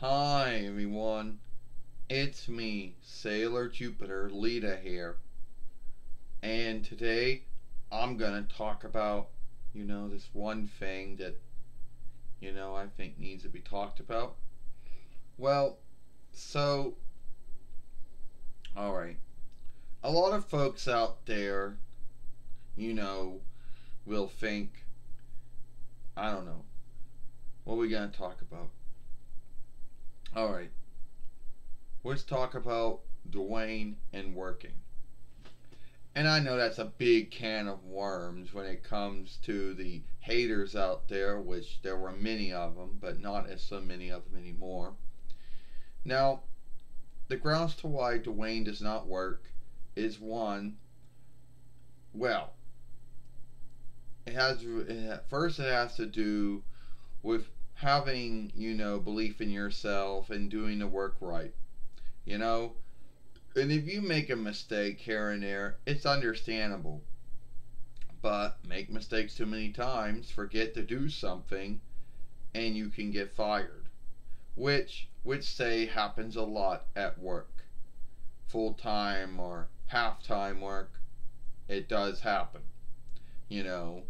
Hi everyone, it's me, Sailor Jupiter Lita here, and today I'm gonna talk about, this one thing that, I think needs to be talked about. Well, so, alright, a lot of folks out there, you know, will think, I don't know, what are we gonna talk about? Alright, let's talk about Duane and working. And I know that's a big can of worms when it comes to the haters out there, which there were many of them, but not as so many of them anymore. Now, the grounds to why Duane does not work is one, well, first it has to do with having, belief in yourself and doing the work right. You know, and if you make a mistake here and there, it's understandable. But make mistakes too many times, forget to do something, and you can get fired. Which say happens a lot at work. Full time or half time work, it does happen. You know.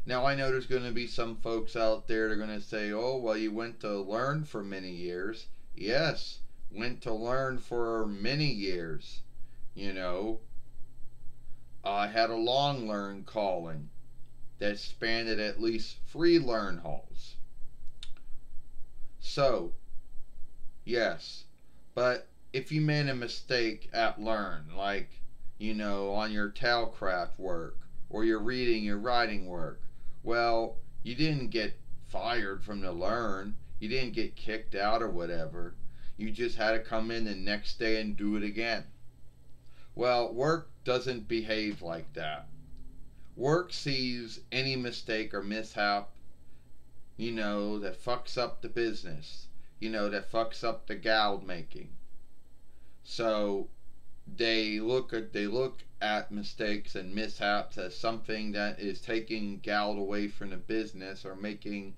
Now I know there's going to be some folks out there that are going to say, oh, well, you went to learn for many years. Yes, went to learn for many years. You know, I had a long learn calling that spanned at least 3 learn halls. So, yes, but if you made a mistake at learn, like, on your tailcraft work, or your reading, your writing work, well, you didn't get fired from the learn, you didn't get kicked out or whatever. You just had to come in the next day and do it again. Well, work doesn't behave like that. Work sees any mistake or mishap, that fucks up the business, that fucks up the gold making. So they look at mistakes and mishaps as something that is taking gold away from the business or making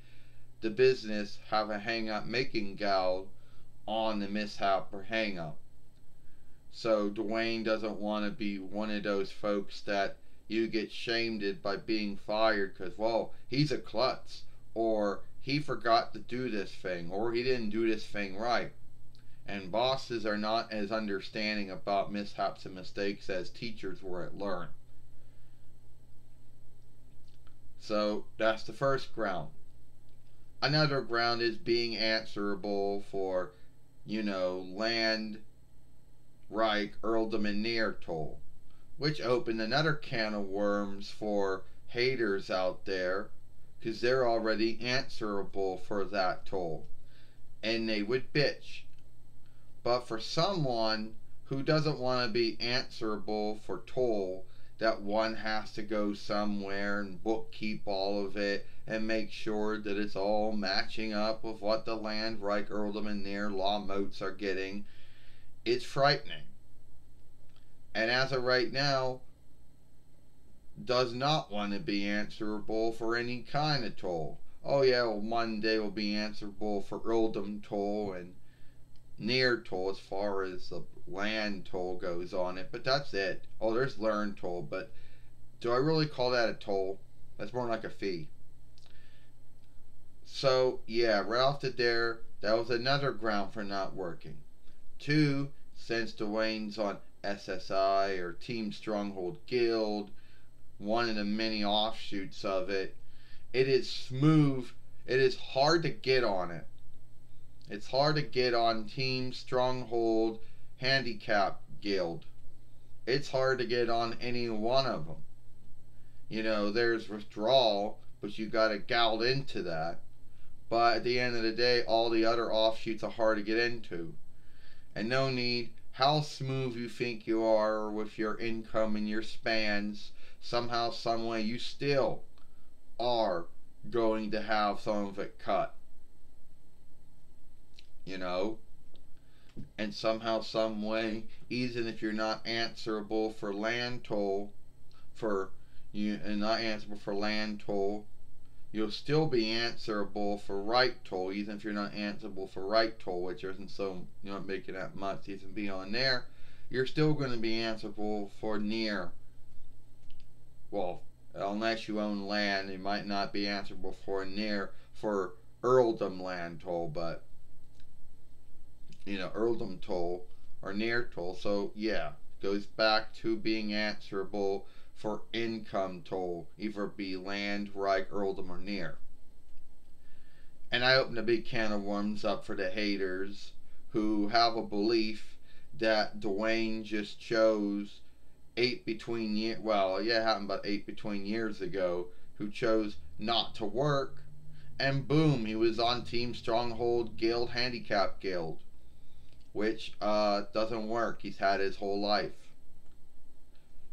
the business have a hang up making gold on the mishap or hang up. So Duane doesn't want to be one of those folks that you get shamed by being fired because, well, he's a klutz, or he forgot to do this thing, or he didn't do this thing right. And bosses are not as understanding about mishaps and mistakes as teachers were at learn. So that's the first ground. Another ground is being answerable for, land, Reich, earldom, and near toll, which opened another can of worms for haters out there, because they're already answerable for that toll, and they would bitch. But for someone who doesn't want to be answerable for toll, that one has to go somewhere and bookkeep all of it and make sure that it's all matching up with what the land, Reich, earldom, and near law motes are getting, it's frightening. And as of right now, does not want to be answerable for any kind of toll. Oh yeah, well, one day will be answerable for earldom toll and near toll as far as the land toll goes on it, but that's it. Oh, there's learn toll, but do I really call that a toll? That's more like a fee. So yeah, right off the there, that was another ground for not working. 2, since Duane's on SSI or Team Stronghold Guild, one of the many offshoots of it, it is smooth. It is hard to get on it. It's hard to get on Team Stronghold Handicap Guild. It's hard to get on any one of them. There's withdrawal, but you got to galled into that. But at the end of the day, all the other offshoots are hard to get into. And no need, how smooth you think you are with your income and your spans, somehow, someway, you still are going to have some of it cut. And somehow, some way, even if you're not answerable for land toll, and not answerable for land toll, you'll still be answerable for right toll, even if you're not answerable for right toll, which isn't so, you're not making that much, even beyond there. You're still going to be answerable for near. Well, unless you own land, you might not be answerable for near for earldom land toll, but earldom toll or near toll. So yeah, goes back to being answerable for income toll, either be land, right, earldom, or near. And I opened a big can of worms up for the haters who have a belief that Duane just chose it happened about 8 between years ago, who chose not to work, and boom, he was on Team Stronghold Guild, Handicap Guild, which doesn't work. He's had his whole life.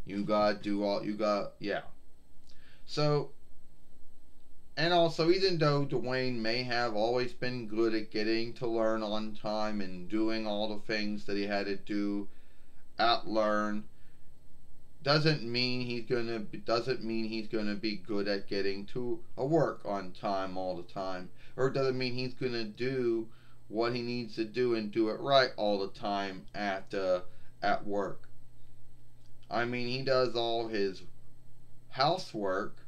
You gotta do all you got, yeah. So, and also, even though Duane may have always been good at getting to learn on time and doing all the things that he had to do at learn, doesn't mean he's gonna be good at getting to a work on time all the time, or doesn't mean he's gonna do what he needs to do and do it right all the time at work. I mean, he does all his housework.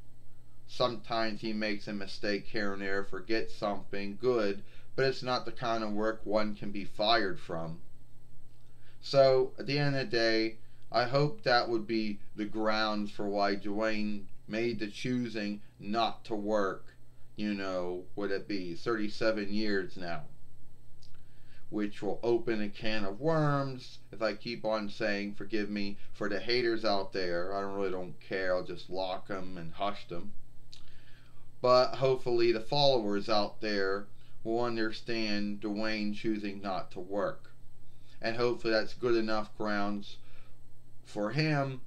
Sometimes he makes a mistake here and there, forgets something good, but it's not the kind of work one can be fired from. So at the end of the day, I hope that would be the grounds for why Duane made the choosing not to work, would it be 37 years now? Which will open a can of worms. If I keep on saying, forgive me, for the haters out there, I really don't care, I'll just lock them and hush them. But hopefully the followers out there will understand Duane choosing not to work. And hopefully that's good enough grounds for him,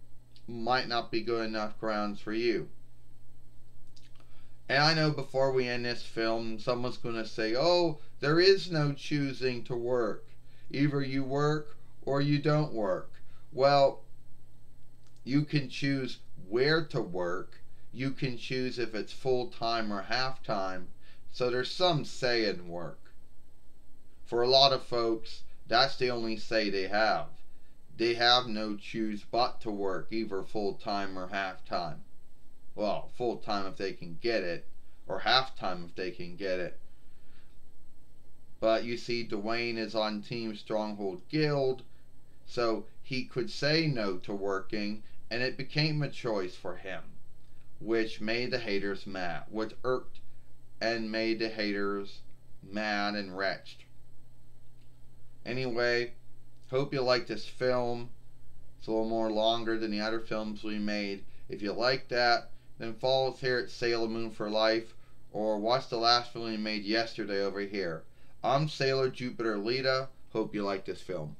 might not be good enough grounds for you. And I know before we end this film, someone's going to say, oh, there is no choosing to work. Either you work or you don't work. Well, you can choose where to work. You can choose if it's full-time or half-time. So there's some say in work. For a lot of folks, that's the only say they have. They have no choose but to work, either full-time or half-time. Well, full-time if they can get it, or half-time if they can get it. But you see, Duane is on Team Stronghold Guild, so he could say no to working, and it became a choice for him, which made the haters mad, which irked and made the haters mad and wretched. Anyway, hope you like this film. It's a little more longer than the other films we made. If you like that, then follow us here at Sailor Moon for Life, or watch the last film we made yesterday over here. I'm Sailor Jupiter Lita. Hope you like this film.